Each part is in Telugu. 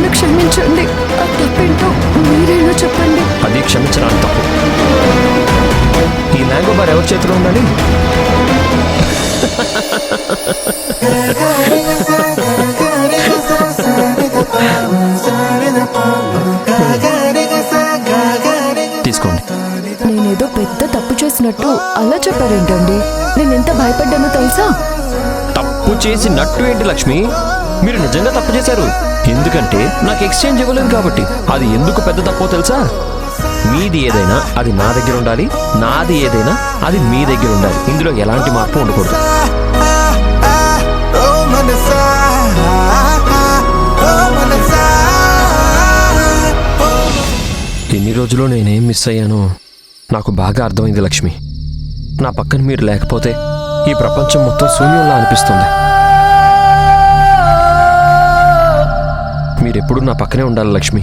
నన్ను క్షమించండి. ఆ తప్పేంటో మీరేనా చెప్పండి. అది క్షమించడానికి తప్పు. ఈ మ్యాంగో బార్ ఎవరి చేతిలో ఉండాలి? తీసుకోండి. నేనేదో పెద్ద తప్పు చేసినట్టు అలా చెప్పారేంటండి? నేనెంత భయపడ్డానో తెలుసా? తప్పు చేసినట్టు ఏంటి లక్ష్మి? మీరు నిజంగా తప్పు చేశారు. ఎందుకంటే నాకు ఎక్స్చేంజ్ ఇవ్వలేదు కాబట్టి. అది ఎందుకు పెద్ద తప్పో తెలుసా? మీది ఏదైనా అది నా దగ్గర ఉండాలి, నాది ఏదైనా అది మీ దగ్గర ఉండాలి. ఇందులో ఎలాంటి మార్పు ఉండకూడదు. ఎన్ని రోజులు నేనేం మిస్ అయ్యానో నాకు బాగా అర్థమైంది లక్ష్మి. నా పక్కన మీరు లేకపోతే ఈ ప్రపంచం మొత్తం శూన్యంలా అనిపిస్తుంది. మీరెప్పుడు నా పక్కనే ఉండాలి లక్ష్మి.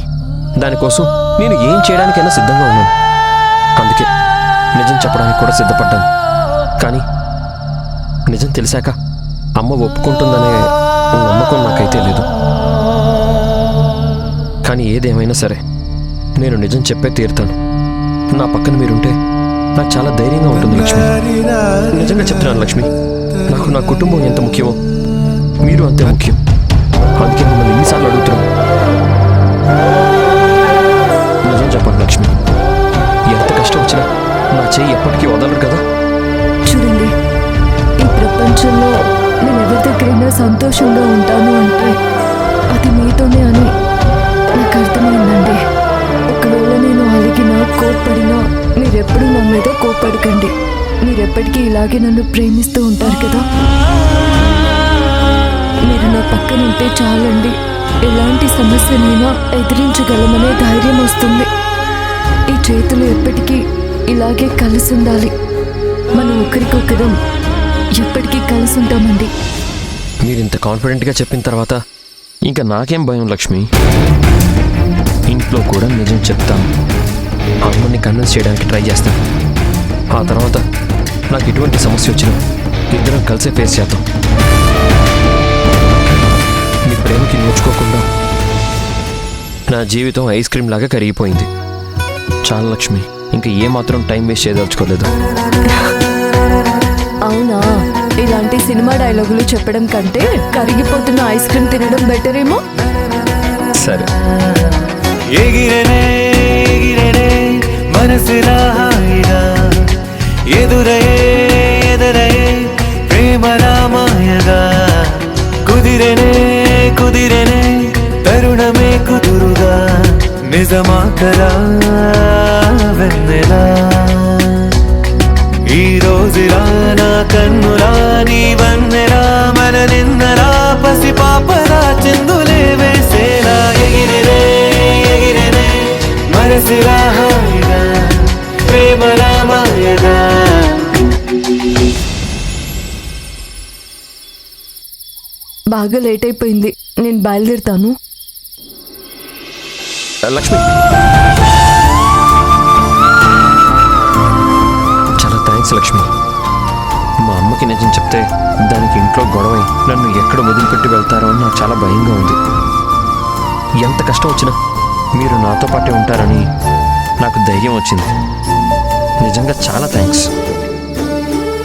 దానికోసం నేను ఏం చేయడానికైనా సిద్ధంగా ఉన్నాను. అందుకే నిజం చెప్పడానికి కూడా సిద్ధపడ్డాను. కానీ నిజం తెలిసాక అమ్మ ఒప్పుకుంటుందనే నమ్మకం నాకైతే లేదు. కానీ ఏదేమైనా సరే నేను నిజం చెప్పే తీరుతాను. నా పక్కన మీరుంటే నాకు చాలా ధైర్యంగా ఉంటుంది లక్ష్మి. నిజంగా చెప్తున్నాను లక్ష్మి, నాకు నా కుటుంబం ఎంత ముఖ్యమో మీరు అంతే ముఖ్యం. అందుకే మిమ్మల్ని ఎన్నిసార్లు అడుగుతున్నాను. నిజం చెప్పండి లక్ష్మి. ఎంత కష్టం వచ్చినా నా చెయ్యి ఎప్పటికీ వదలరు కదా. చూడండి, ఈ ప్రపంచంలో నేను ఎవరి దగ్గరైనా సంతోషంగా ఉంటాను అంటే అది మీతోనే అని నాకు అర్థమైందండి. ఒకవేళ నేను అలిగినా కోప్పడినా మీరెప్పుడు నా మీద కోప్పడకండి. మీరెప్పటికీ ఇలాగే నన్ను ప్రేమిస్తూ ఉంటారు కదా. మీరు నా పక్కన ఉంటే చాలండి. ఎలాంటి సమస్యనైనా ఎదిరించగలమనే ధైర్యం వస్తుంది. ఈ చేతులు ఎప్పటికీ ఇలాగే కలిసి ఉండాలి. మనం ఒకరికొకరం ఎప్పటికీ కలిసి ఉంటామండి. మీరు ఇంత కాన్ఫిడెంట్గా చెప్పిన తర్వాత ఇంకా నాకేం భయం లక్ష్మి. ఇంట్లో కూడా నిజం చెప్తాను. అమ్మని కన్విన్స్ చేయడానికి ట్రై చేస్తాను. ఆ తర్వాత నాకు ఎటువంటి సమస్య వచ్చినా ఇద్దరం కలిసే ఫేస్ చేద్దాం. మీ ప్రేమకి నోచుకోకుండా నా జీవితం ఐస్ క్రీమ్ లాగా కరిగిపోయింది. చాలా లక్ష్మి, ఇంకా ఏమాత్రం టైం వేస్ట్ చేయదలుచుకోలేదు. అవునా? ఇలాంటి సినిమా డైలాగులు చెప్పడం కంటే కరిగిపోతున్న ఐస్ క్రీమ్ తినడం బెటర్ ఏమో. సరే. ఎగిరనే ఎగిరనే మనసులా హాయిగా ఎదురయే ఎదురయే ప్రేమ రామాయగా కుదిరనే కుదిరనే తరుణమే కుదురుగా నిజమా కలా వెన్నెలా ఈ రోజులా నా కన్నులా నీ వన్నెలా మన నిన్నరా పసి పాపరా చిందులే వేసేలా ఎగిరినే ఎగిరినే మనసిలా హాయిగా ప్రేమలా మాయగా. బాగా లేట్ అయిపోయింది, నేను బయలుదేరుతాను. లక్ష్మి, చాలా థ్యాంక్స్ లక్ష్మి. మా అమ్మకి నిజం చెప్తే దానికి ఇంట్లో గొడవై నన్ను ఎక్కడ వదిలిపెట్టి వెళ్తారో అని నాకు చాలా భయంగా ఉంది. ఎంత కష్టం వచ్చినా మీరు నాతో పాటే ఉంటారని నాకు ధైర్యం వచ్చింది. నిజంగా చాలా థ్యాంక్స్.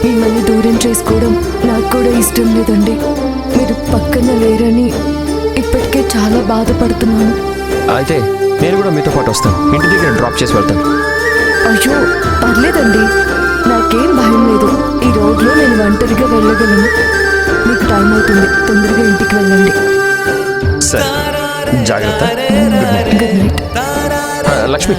మిమ్మల్ని దూరం చేసుకోవడం నాకు కూడా ఇష్టం లేదండి. మీరు పక్కన లేరని ఇప్పటికే చాలా బాధపడుతున్నాను. అయితే నేను కూడా మీతో పాటు వస్తాను. ఇంటి దగ్గర డ్రాప్ చేసి వెళ్తాను. అయ్యో పర్లేదండి, నాకేం భయం లేదు. ఈ రోడ్లో నేను ఒంటరిగా వెళ్ళగలను. మీకు టైం అవుతుంది, తొందరగా ఇంటికి వెళ్ళండి. సరే, జాగ్రత్త.